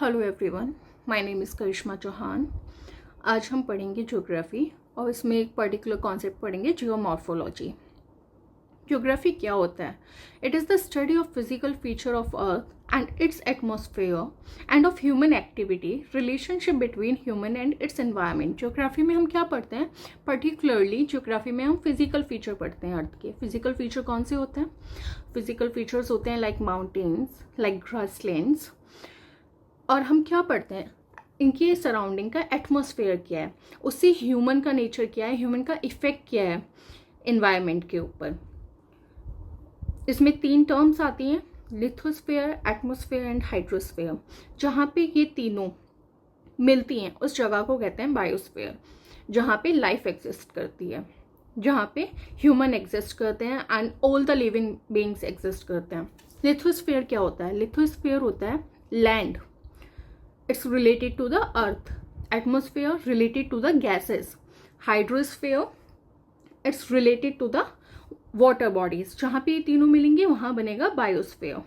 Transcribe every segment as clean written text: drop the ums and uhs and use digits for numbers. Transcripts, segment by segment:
Hello everyone, my name is Karishma Chauhan. आज हम पढ़ेंगे ज्योग्राफी और इसमें एक पर्टिकुलर कॉन्सेप्ट पढ़ेंगे, जियोमॉर्फोलॉजी। ज्योग्राफी क्या होता है? It is the study of physical feature of earth and its atmosphere and of human activity, relationship between human and its environment. Geography में हम क्या पढ़ते हैं? पर्टिकुलरली ज्योग्राफी में हम फिजिकल फीचर पढ़ते हैं अर्थ के। फिजिकल फीचर कौन से होते हैं? फिजिकल फीचर्स होते हैं लाइक माउंटेन्स, लाइक ग्रासलैंड्स। और हम क्या पढ़ते हैं? इनकी सराउंडिंग का एटमॉस्फेयर क्या है, उससे ह्यूमन का नेचर क्या है, ह्यूमन का इफेक्ट क्या है एनवायरनमेंट के ऊपर। इसमें 3 टर्म्स आती हैं, लिथोस्फेयर, एटमॉस्फेयर एंड हाइड्रोस्फेयर। जहाँ पे ये तीनों मिलती हैं उस जगह को कहते हैं बायोस्फेयर, जहाँ पे लाइफ एग्जिस्ट करती है, जहाँ पे ह्यूमन एग्जिस्ट करते हैं and all the living beings exist करते हैं। लिथोस्फेयर क्या होता है? लिथोस्फेयर होता है land, it's related to the earth. Atmosphere related to the gases. Hydrosphere it's related to the water bodies. जहाँ पे ये तीनों मिलेंगे वहाँ बनेगा biosphere.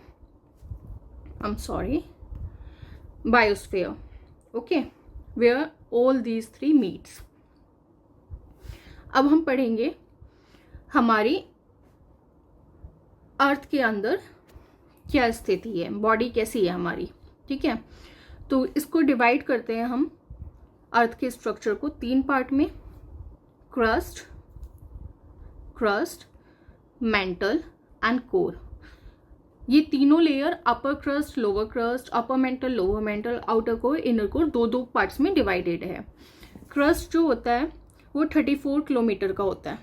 I'm sorry, biosphere. Okay, where all these 3 meets. अब हम पढ़ेंगे हमारी अर्थ के अंदर क्या स्थिति है, बॉडी कैसी है हमारी। ठीक है, तो इसको डिवाइड करते हैं हम अर्थ के स्ट्रक्चर को 3 पार्ट में, क्रस्ट, मेंटल एंड कोर। ये तीनों layer upper crust, lower crust, upper mantle, lower mantle, outer core, inner core, 2 parts में डिवाइडेड है। क्रस्ट जो होता है वो 34 किलोमीटर का होता है,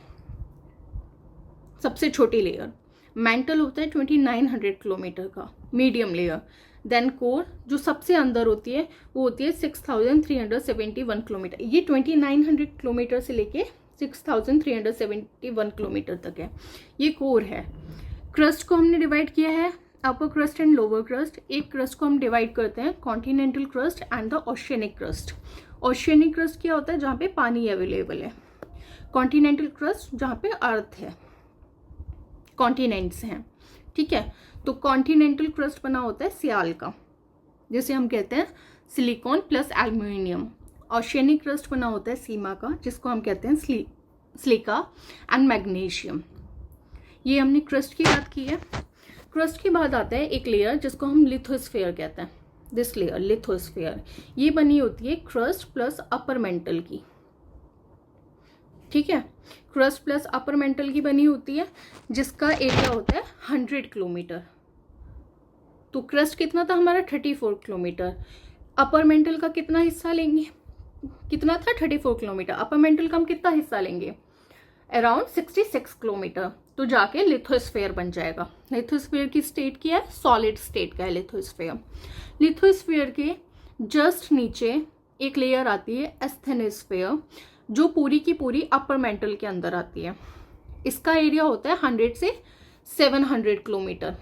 सबसे छोटी लेयर। मेंटल होता है 2900 किलोमीटर का, मीडियम लेयर। देन कोर जो सबसे अंदर होती है वो होती है 6371 किलोमीटर। ये 2900 किलोमीटर से लेके 6371 किलोमीटर तक है, ये कोर है। क्रस्ट को हमने डिवाइड किया है अपर क्रस्ट एंड लोअर क्रस्ट। एक क्रस्ट को हम डिवाइड करते हैं continental crust and the oceanic crust. Oceanic crust क्या होता है? जहाँ पे पानी अवेलेबल है। कॉन्टिनेंटल क्रस्ट जहाँ पे अर्थ है, कॉन्टिनेंट्स हैं। ठीक है, तो कॉन्टिनेंटल क्रस्ट बना होता है सियाल का, जिसे हम कहते हैं silicon plus aluminium. Oceanic crust बना होता है सीमा का, जिसको हम कहते हैं सिलिका एंड मैग्नीशियम। ये हमने क्रस्ट की बात की है। क्रस्ट के बाद आता है एक लेयर जिसको हम लिथोस्फेयर कहते हैं। दिस लेयर लिथोस्फेयर, ये बनी होती है क्रस्ट प्लस अपर मेंटल की। ठीक है, क्रस्ट प्लस अपर मेंटल की बनी होती है, जिसका एरिया होता है 100 किलोमीटर। तो क्रस्ट कितना था हमारा? 34 किलोमीटर। अपर मेंटल का कितना हिस्सा लेंगे? कितना था? 34 किलोमीटर। अपर मेंटल का हम कितना हिस्सा लेंगे? Around 66 kilometre. तो जाके लिथोस्फेयर बन जाएगा। लिथोस्फेयर की स्टेट क्या है? सॉलिड स्टेट का है लिथोस्फेयर। लिथोस्फेयर के जस्ट नीचे एक लेयर आती है एस्थेनोस्फेयर, जो पूरी की पूरी अपर मेंटल के अंदर आती है। इसका एरिया होता है 100 से 700 किलोमीटर।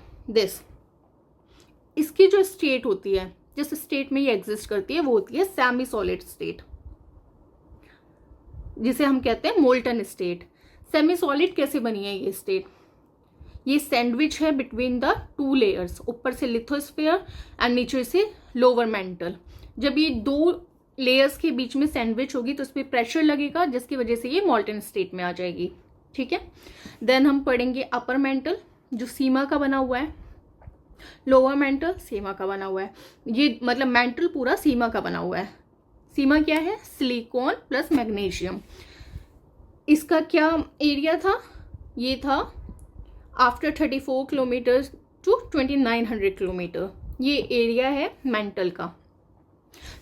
इसकी जो स्टेट होती है, जिस स्टेट में ये एग्जिस्ट करती है, वो होती है सेमी सॉलिड स्टेट, जिसे हम कहते हैं मोल्टन स्टेट। सेमी सॉलिड कैसे बनी है ये स्टेट? ये सैंडविच है बिटवीन द 2 लेयर्स, ऊपर से लिथोस्फेयर एंड नीचे से लोअर मेंटल। जब ये 2 लेयर्स के बीच में सैंडविच होगी तो उसमें प्रेशर लगेगा, जिसकी वजह से ये मॉल्टन स्टेट में आ जाएगी। ठीक है, देन हम पढ़ेंगे अपर मेंटल, जो सीमा का बना हुआ है। लोअर मेंटल सीमा का बना हुआ है। ये मतलब मेंटल पूरा सीमा का बना हुआ है। सीमा क्या है? Silicon plus magnesium. इसका क्या एरिया था? ये था आफ्टर 34 किलोमीटर टू 2900 किलोमीटर। ये एरिया है मेंटल का।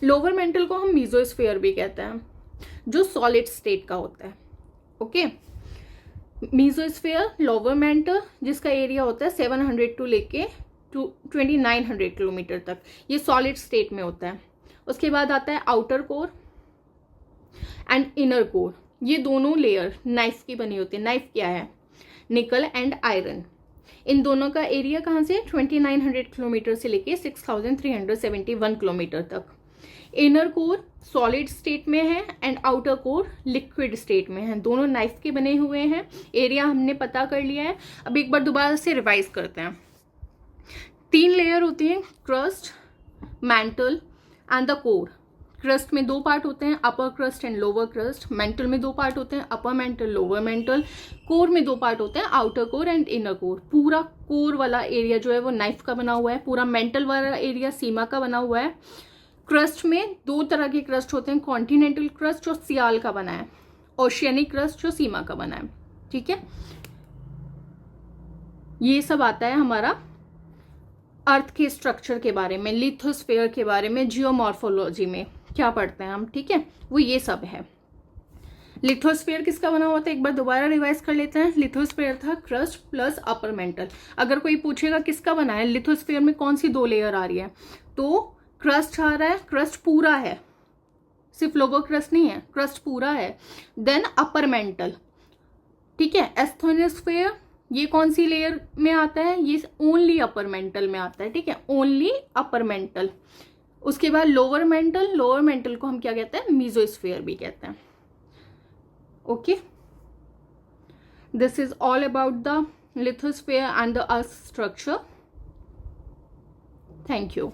लोअर मेंटल को हम मीजोस्फेयर भी कहते हैं, जो सॉलिड स्टेट का होता है। ओके, मीजोस्फेयर, लोअर मेंटल, जिसका एरिया होता है 700 टू लेके 2900 किलोमीटर तक, ये सॉलिड स्टेट में होता है। उसके बाद आता है outer core and inner core. ये दोनों लेयर नाइफ की बनी होती है। नाइफ क्या है? निकल एंड आयरन। इन दोनों का एरिया कहाँ से? 2900 किलोमीटर से लेके 6371 किलोमीटर तक। इनर कोर सॉलिड स्टेट में है and outer core liquid state में है। दोनों नाइफ के बने हुए हैं। एरिया हमने पता कर लिया है। अब एक बार दोबारा से रिवाइज करते हैं। 3 लेयर होती हैं, crust, mantle and the core. Crust में दो पार्ट होते हैं, upper crust and lower crust. Mantle में दो पार्ट होते हैं, upper mantle lower mantle. Core में दो पार्ट होते हैं, outer core and inner core. पूरा कोर वाला एरिया जो है वो नाइफ का बना हुआ है, पूरा मेंटल वाला एरिया सीमा का बना हुआ है। क्रस्ट में दो तरह के क्रस्ट होते हैं, कॉन्टिनेंटल क्रस्ट जो सियाल का बना है, ओशियनिक क्रस्ट जो सीमा का बना है। ठीक है, ये सब आता है हमारा अर्थ के स्ट्रक्चर के बारे में, लिथोस्फेयर के बारे में, जियोमॉर्फोलॉजी में क्या पढ़ते हैं हम। ठीक है, वो ये सब है। लिथोस्फेयर किसका बना हुआ था, एक बार दोबारा रिवाइज कर लेते हैं। लिथोस्फेयर था क्रस्ट प्लस अपर मेंटल। अगर कोई पूछेगा किसका बना है, लिथोस्फेयर में कौन सी दो लेयर आ रही है, तो क्रस्ट आ रहा है, क्रस्ट पूरा है, सिर्फ लोअर क्रस्ट नहीं है, क्रस्ट पूरा है। Then upper mantle. ठीक है, एस्थोनोस्फेयर ये कौन सी लेयर में आता है, ये ओनली अपर मेंटल में आता है। ठीक है, ओनली अपर मेंटल। उसके बाद लोअर मेंटल, लोअर मेंटल को हम क्या कहते हैं, मीजोस्फेयर भी कहते हैं। Okay, this is all about the lithosphere and the earth structure. Thank you.